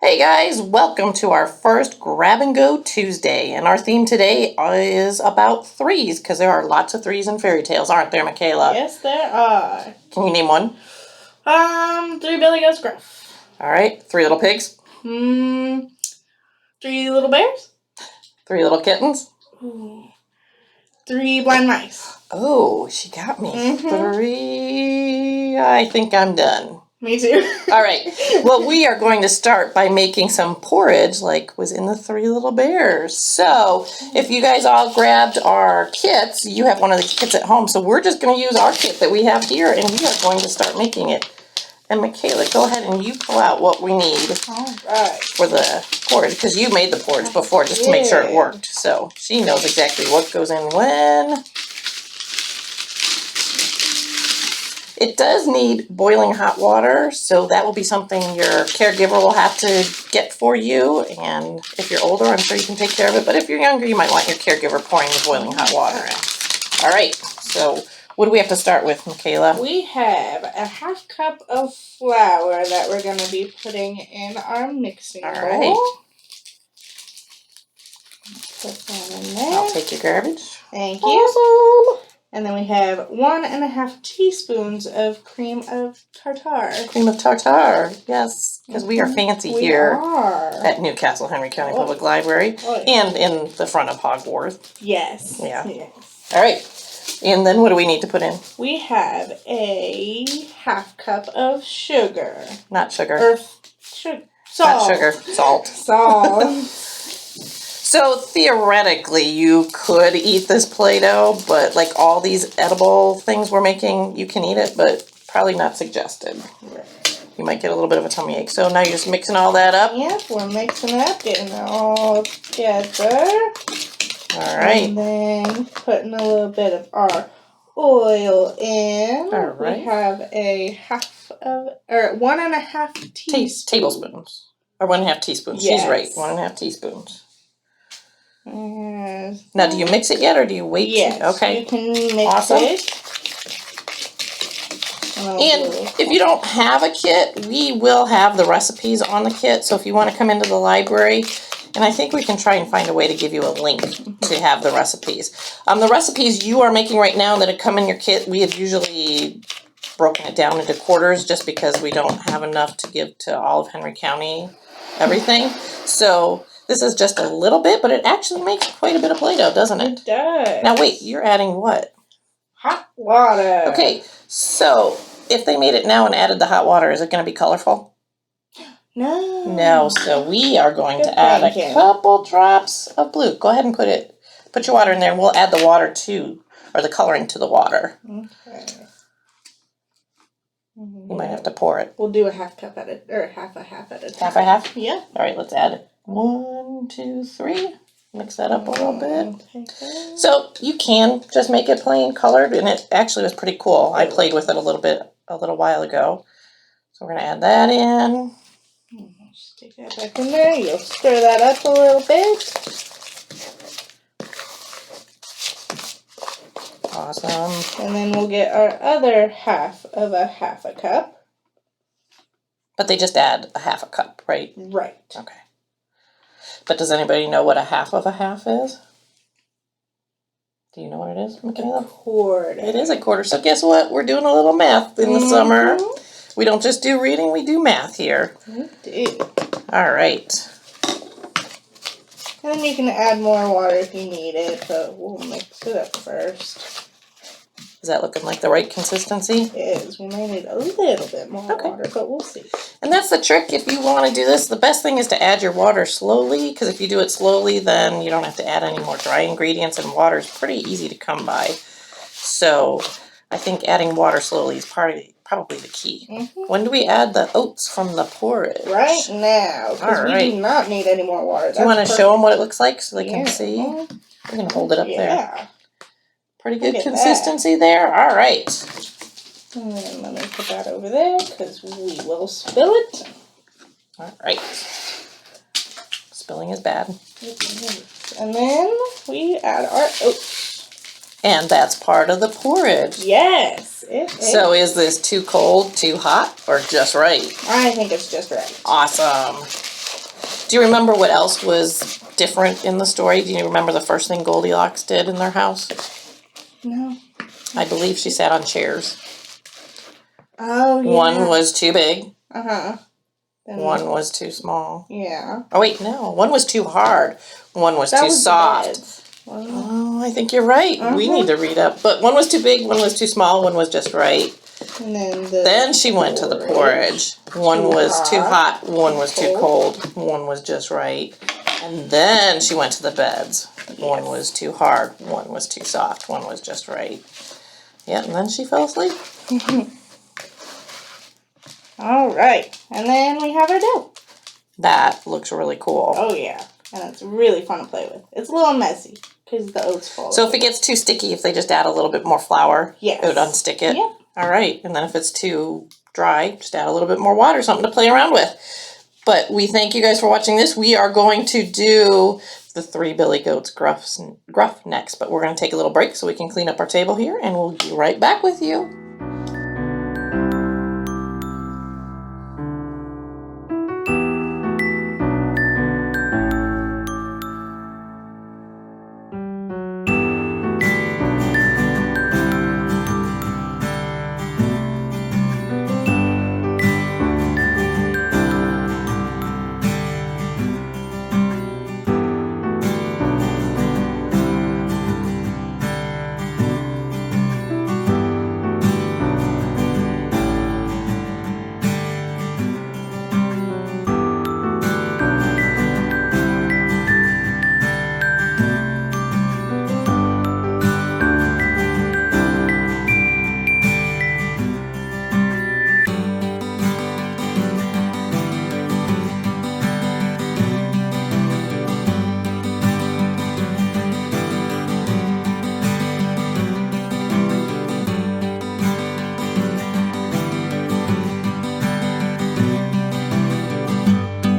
Hey guys, welcome to our first Grab and Go Tuesday, and our theme today is about threes, because there are lots of threes in fairy tales, aren't there, Michaela? Yes, there are. Can you name one? Three Billy Goats Gruff. Alright, Three Little Pigs? Three Little Bears? Three Little Kittens? Ooh. Three Blind Mice. Oh, she got me. Three. I think I'm done. Me too. Alright, well, we are going to start by making some porridge like was in the Three Little Bears. So, if you guys all grabbed our kits, you have one of the kits at home, so we're just going to use our kit that we have here, and we are going to start making it. And Michaela, go ahead and you pull out what we need for the porridge, because you made the porridge before just to make sure it worked. So, she knows exactly what goes in when. It does need boiling hot water, so that will be something your caregiver will have to get for you. And if you're older, I'm sure you can take care of it. But if you're younger, you might want your caregiver pouring the boiling hot water in. All right, so what do we have to start with, Michaela? We have a half cup of flour that we're going to be putting in our mixing bowl. Right. Put that in there. I'll take your garbage. Thank you. Awesome. And then we have 1.5 teaspoons of cream of tartar. Cream of tartar, yes, because we are fancy here at Newcastle Henry County Public Library and in the front of Hogwarts. Yes. Yeah. Yes. All right. And then what do we need to put in? We have a half cup of sugar. Not sugar. Or sugar. Salt. Not sugar. Salt. Salt. So theoretically, you could eat this Play-Doh, but like all these edible things we're making, you can eat it, but probably not suggested. You might get a little bit of a tummy ache. So now you're just mixing all that up? Yep, we're mixing it up, getting it all together. All right. And then putting a little bit of our oil in. All right. We have a 1.5 teaspoons. Tablespoons. Or 1.5 teaspoons. Yes. She's right. 1.5 teaspoons. Yes. Now, do you mix it yet, or do you wait? Yes. Okay. You can mix Awesome. it. And if you don't have a kit, we will have the recipes on the kit. So if you want to come into the library, and I think we can try and find a way to give you a link to have the recipes. The recipes you are making right now that have come in your kit, we have usually broken it down into quarters just because we don't have enough to give to all of Henry County everything. So this is just a little bit, but it actually makes quite a bit of Play-Doh, doesn't it? It does. Now wait, you're adding what? Hot water. Okay, so if they made it now and added the hot water, is it going to be colorful? No. No, so we are going to add a couple drops of blue. Go ahead and put your water in there, and we'll add the water to, or the coloring to the water. Okay. You might have to pour it. We'll do a half cup at a, or half a half at a time. Half a half? Yeah. All right, let's add 1, 2, 3. Mix that up a little bit. Okay. So you can just make it plain colored, and it actually was pretty cool. I played with it a little while ago. So we're going to add that in. Stick that back in there. You'll stir that up a little bit. Awesome. And then we'll get our other half a cup. But they just add a half a cup, right? Right. Okay. But does anybody know what a half of a half is? Do you know what it is, Michaela? A quarter. It is a quarter. So guess what? We're doing a little math in the summer. We don't just do reading, we do math here. We do. All right. And then you can add more water if you need it, but we'll mix it up first. Is that looking like the right consistency? It is. We may need a little bit more water, but we'll see. And that's the trick. If you want to do this, the best thing is to add your water slowly, because if you do it slowly, then you don't have to add any more dry ingredients, and water is pretty easy to come by. So I think adding water slowly is probably the key. When do we add the oats from the porridge? Right now, because we do not need any more water. Do you want to show them what it looks like so they can see? We're going to hold it up there. Pretty good consistency there. All right. And then let me put that over there because we will spill it. All right. Spilling is bad. And then we add our oats. And that's part of the porridge. Yes, it is. So is this too cold, too hot, or just right? I think it's just right. Awesome. Do you remember what else was different in the story? Do you remember the first thing Goldilocks did in their house? No. I believe she sat on chairs. Oh, yeah. One was too big. Uh-huh. One was too small. Yeah. Oh, wait, no. One was too hard. One was too soft. Oh, I think you're right. We need to read up. But one was too big, one was too small, one was just right. And then she went to the porridge. One was too hot, one was too cold, one was just right. And then she went to the beds. One was too hard, one was too soft, one was just right. Yeah, and then she fell asleep. All right. And then we have our dough. That looks really cool. Oh, yeah. And it's really fun to play with. It's a little messy because the oats fall. So if it gets too sticky, if they just add a little bit more flour, yes, it would unstick it? Yep. All right. And then if it's too dry, just add a little bit more water, something to play around with. But we thank you guys for watching this. We are going to do the 3 Billy Goats Gruff next, but we're going to take a little break so we can clean up our table here, and we'll be right back with you.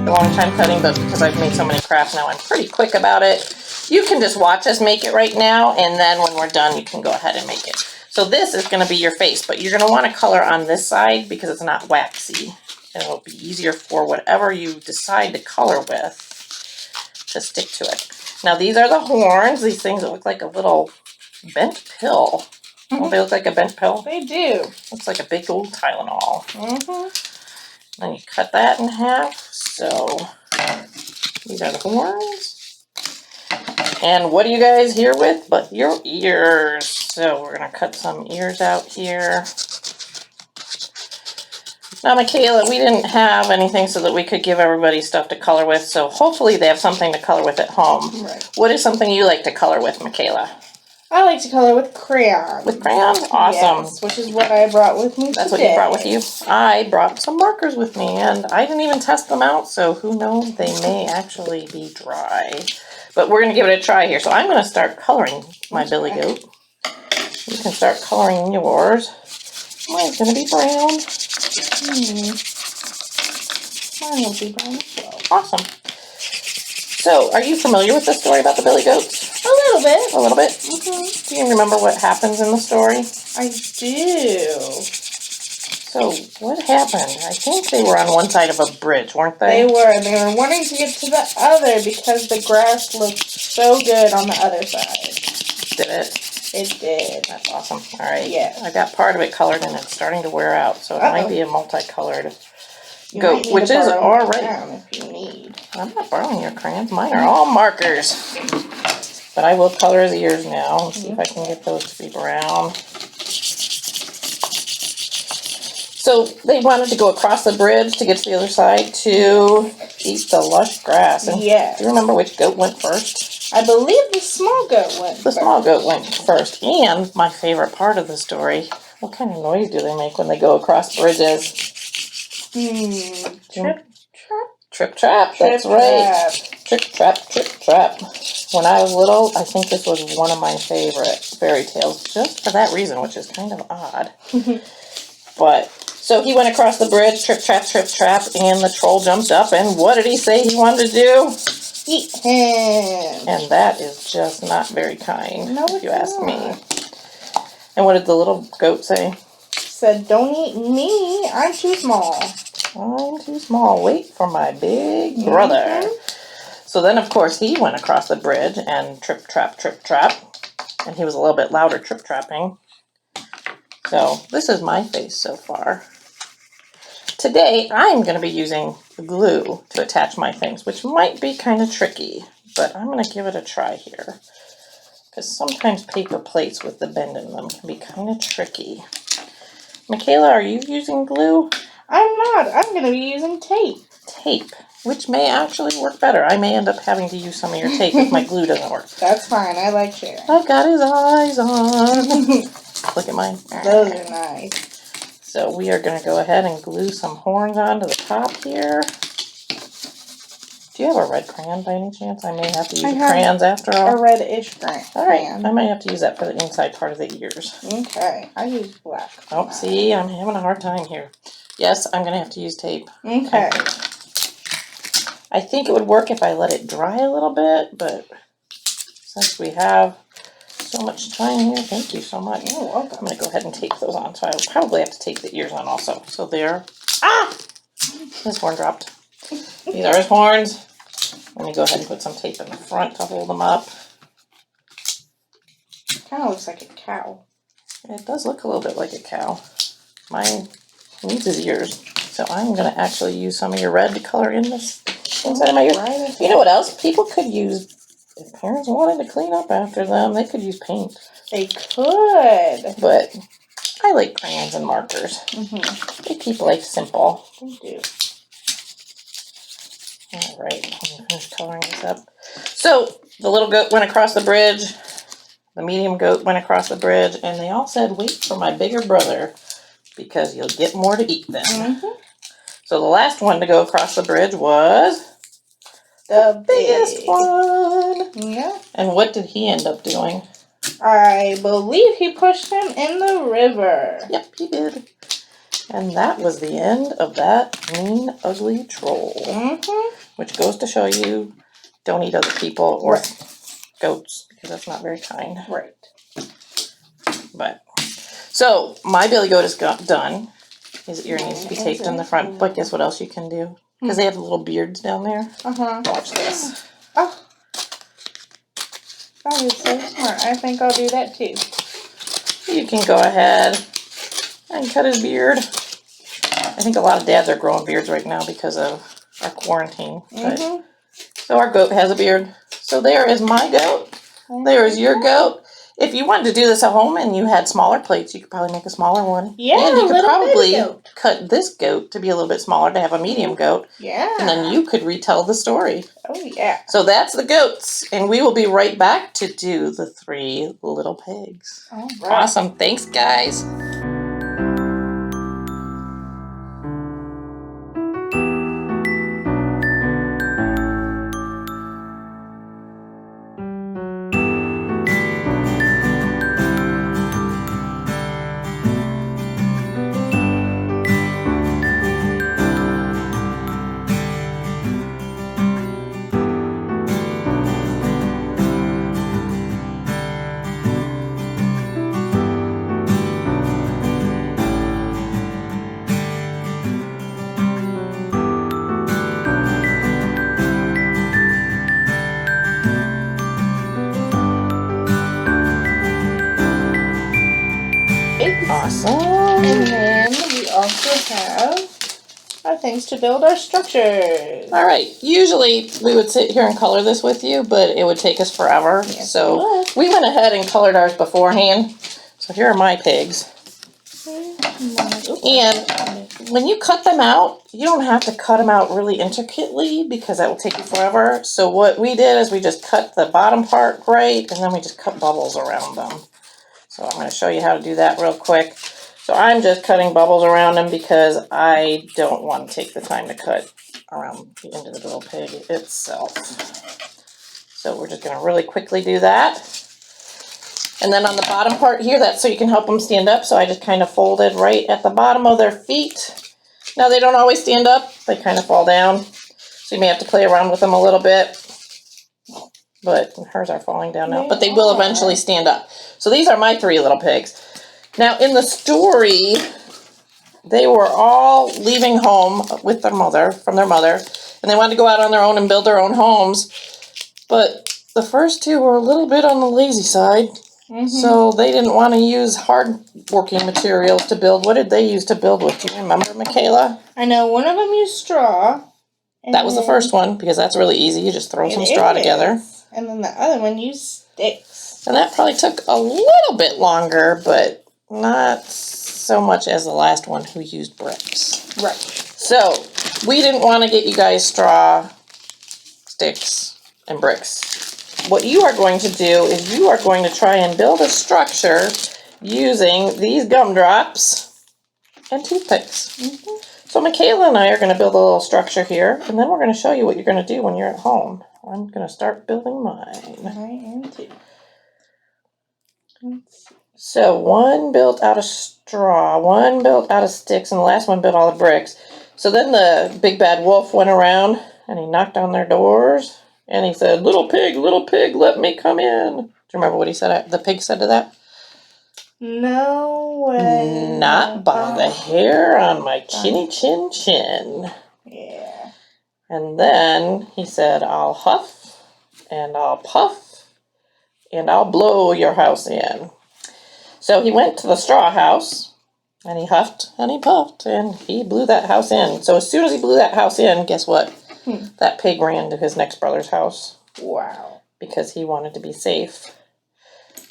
A long time cutting, but because I've made so many crafts now, I'm pretty quick about it. You can just watch us make it right now, and then when we're done, you can go ahead and make it. So this is going to be your face, but you're going to want to color on this side because it's not waxy. And it'll be easier for whatever you decide to color with to stick to it. Now these are the horns, these things that look like a little bent pill. Don't they look like a bent pill? They do. Looks like a big old Tylenol. Mm-hmm. Then you cut that in half. So these are the horns. And what do you guys hear with but your ears? So we're going to cut some ears out here. Now, Michaela, we didn't have anything so that we could give everybody stuff to color with, so hopefully they have something to color with at home. Right. What is something you like to color with, Michaela? I like to color with crayons. With crayons? Awesome. Yes, which is what I brought with me That's today. what you brought with you? I brought some markers with me, and I didn't even test them out, so who knows, they may actually be dry. But we're going to give it a try here. So I'm going to start coloring my Billy Goat. You can start coloring yours. Mine's going to be brown. Mine will be brown as well. Awesome. So, are you familiar with the story about the Billy Goats? A little bit. A little bit? Mm-hmm. Do you remember what happens in the story? I do. So, what happened? I think they were on one side of a bridge, weren't they? They were wanting to get to the other because the grass looked so good on the other side. Did it? It did. That's awesome. All right. Yeah. I got part of it colored and it's starting to wear out, so it might be a multicolored goat, might which is borrow all my right. crown if you need. I'm not borrowing your crayons. Mine are all markers. But I will color the ears now and see if I can get those to be brown. So they wanted to go across the bridge to get to the other side to eat the lush grass. And Yeah. do you remember which goat went first? I believe the small goat went The small goat went first. And my favorite part of the story, what kind of noise do they make when they go across bridges? Trip, trap. Trip trap, that's right. Trip trap, trip trap. When I was little, I think this was one of my favorite fairy tales, just for that reason, which is kind of odd. But, so he went across the bridge, trip trap, and the troll jumped up, and what did he say he wanted to do? Eat him. And that is just not very kind, No, if you it's ask me. not. And what did the little goat say? Said, don't eat me, I'm too small. I'm too small. Wait for my big brother. So then, of course, he went across the bridge and trip, trap. And he was a little bit louder trip trapping. So this is my face so far. Today, I'm going to be using glue to attach my things, which might be kind of tricky, but I'm going to give it a try here. Because sometimes paper plates with the bend in them can be kind of tricky. Michaela, are you using glue? I'm not. I'm going to be using tape. Tape, which may actually work better. I may end up having to use some of your tape if my glue doesn't work. That's fine. I like sharing. I've got his eyes on. Look at mine. Those are nice. So we are going to go ahead and glue some horns onto the top here. Do you have a red crayon by any chance? I may have to use the crayons after all. A reddish crayon. Alright, I might have to use that for the inside part of the ears. Okay, I use black. Oh, see, I'm having a hard time here. Yes, I'm going to have to use tape. Okay. I think it would work if I let it dry a little bit, but since we have so much time here, thank you so much. You're welcome. I'm going to go ahead and tape those on, so I'll probably have to tape the ears on also. So there. Ah! His horn dropped. These are his horns. Let me go ahead and put some tape in the front to hold them up. Kind of looks like a cow. It does look a little bit like a cow. Mine needs his ears. So I'm going to actually use some of your red to color in this inside of my ears. Right. You know what else? People could use, if parents wanted to clean up after them, they could use paint. They could. But I like crayons and markers. They keep life simple. They do. Alright, let me finish coloring this up. So, the little goat went across the bridge, the medium goat went across the bridge, and they all said, wait for my bigger brother, because you'll get more to eat then. So the last one to go across the bridge was The biggest one. Yeah. And what did he end up doing? I believe he pushed him in the river. Yep, he did. And that was the end of that mean, ugly troll. Which goes to show you, don't eat other people or goats, because that's not very kind. Right. But, so, my billy goat is done. His ear needs to be taped in the front, but guess what else you can do? Because they have little beards down there. Watch this. Oh. That is so smart. I think I'll do that too. You can go ahead and cut his beard. I think a lot of dads are growing beards right now because of our quarantine. But, so our goat has a beard. So there is my goat. There is your goat. If you wanted to do this at home and you had smaller plates, you could probably make a smaller one. Yeah, and you could probably goat. cut this goat to be a little bit smaller to have a medium goat. Yeah. And then you could retell the story. Oh, yeah. So that's the goats. And we will be right back to do the 3 little pigs. All right. Awesome. Thanks, guys. Awesome. And then we also have our things to build our structures. All right. Usually we would sit here and color this with you, but it would take us forever. Yes, so we went ahead and colored ours beforehand. So here are my pigs. And when you cut them out, you don't have to cut them out really intricately because that will take you forever. So what we did is we just cut the bottom part right, and then we just cut bubbles around them. So I'm going to show you how to do that real quick. So I'm just cutting bubbles around them because I don't want to take the time to cut around the individual pig itself. So we're just going to really quickly do that. And then on the bottom part here, that's so you can help them stand up. So I just kind of folded right at the bottom of their feet. Now they don't always stand up. They kind of fall down. So you may have to play around with them a little bit. But hers are falling down now. But they will eventually stand up. So these are my 3 little pigs. Now in the story, they were all leaving home with their mother, from their mother, and they wanted to go out on their own and build their own homes. But the first two were a little bit on the lazy side, so they didn't want to use hard working materials to build. What did they use to build with? Do you remember, Michaela? I know one of them used straw. That was the first one, because that's really easy. You just throw some straw together. And then the other one used sticks. And that probably took a little bit longer, but not so much as the last one who used bricks. Right. So, we didn't want to get you guys straw, sticks, and bricks. What you are going to do is you are going to try and build a structure using these gumdrops and toothpicks. So Michaela and I are going to build a little structure here, and then we're going to show you what you're going to do when you're at home. I'm going to start building mine. I am too. So one built out of straw, one built out of sticks, and the last one built all the bricks. So then the big bad wolf went around, and he knocked on their doors, and he said, little pig, let me come in." Do you remember what he said? The pig said to that? No way. "Not by the hair on my chinny chin chin." Yeah. And then he said, "I'll huff, and I'll puff, and I'll blow your house in." So he went to the straw house, and he huffed, and he puffed, and he blew that house in. So as soon as he blew that house in, guess what? That pig ran to his next brother's house. Wow. Because he wanted to be safe.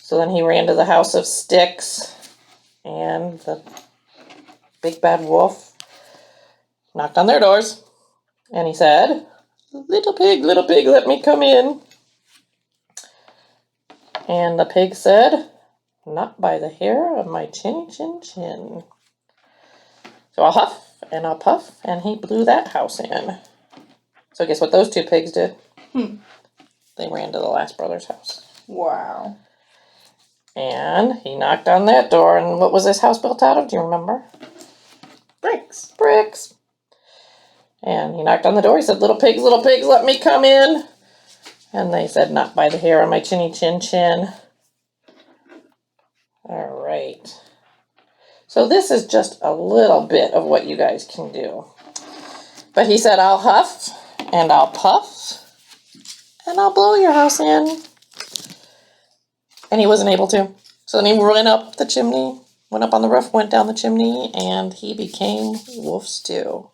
So then he ran to the house of sticks, and the big bad wolf knocked on their doors, and he said, little pig, let me come in." And the pig said, "Not by the hair of my chinny chin chin." So I'll huff, and I'll puff, and he blew that house in. So guess what those two pigs did? They ran to the last brother's house. Wow. And he knocked on that door, and what was this house built out of? Do you remember? Bricks. Bricks. And he knocked on the door. He said, little pigs, let me come in." And they said, "Not by the hair on my chinny chin chin." All right. So this is just a little bit of what you guys can do. But he said, "I'll huff, and I'll puff, and I'll blow your house in." And he wasn't able to. So then he went up the chimney, went up on the roof, went down the chimney, and he became Wolf Stew.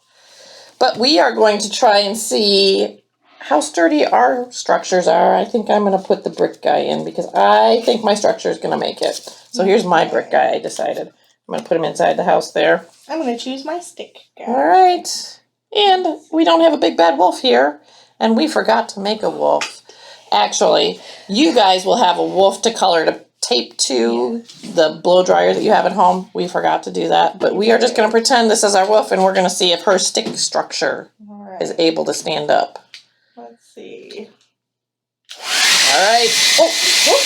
But we are going to try and see how sturdy our structures are. I think I'm going to put the brick guy in because I think my structure is going to make it. So here's my brick guy, I decided. I'm going to put him inside the house there. I'm going to choose my stick guy. All right. And we don't have a big bad wolf here. And we forgot to make a wolf. Actually, you guys will have a wolf to color to tape to the blow dryer that you have at home. We forgot to do that. But we are just going to pretend this is our wolf, and we're going to see if her stick structure is able to stand up. Let's see. All right. Oh, whoop.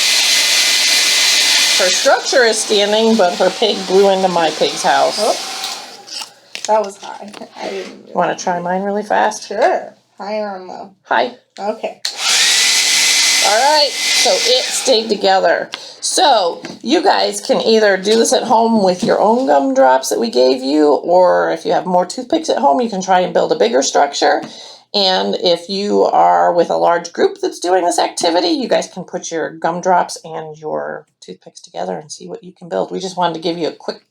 Her structure is standing, but her pig blew into my pig's house. Oh, that was high. I didn't. Want to try mine really fast? Sure. Higher or low? Hi. Okay. All right, so it stayed together. So you guys can either do this at home with your own gumdrops that we gave you, or if you have more toothpicks at home, you can try and build a bigger structure. And if you are with a large group that's doing this activity, you guys can put your gumdrops and your toothpicks together and see what you can build. We just wanted to give you a quick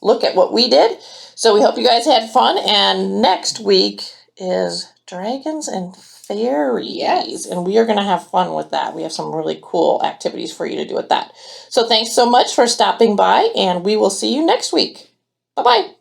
look at what we did. So we hope you guys had fun. And next week is Dragons and Fairies. Yes. And we are going to have fun with that. We have some really cool activities for you to do with that. So thanks so much for stopping by, and we will see you next week. Bye-bye.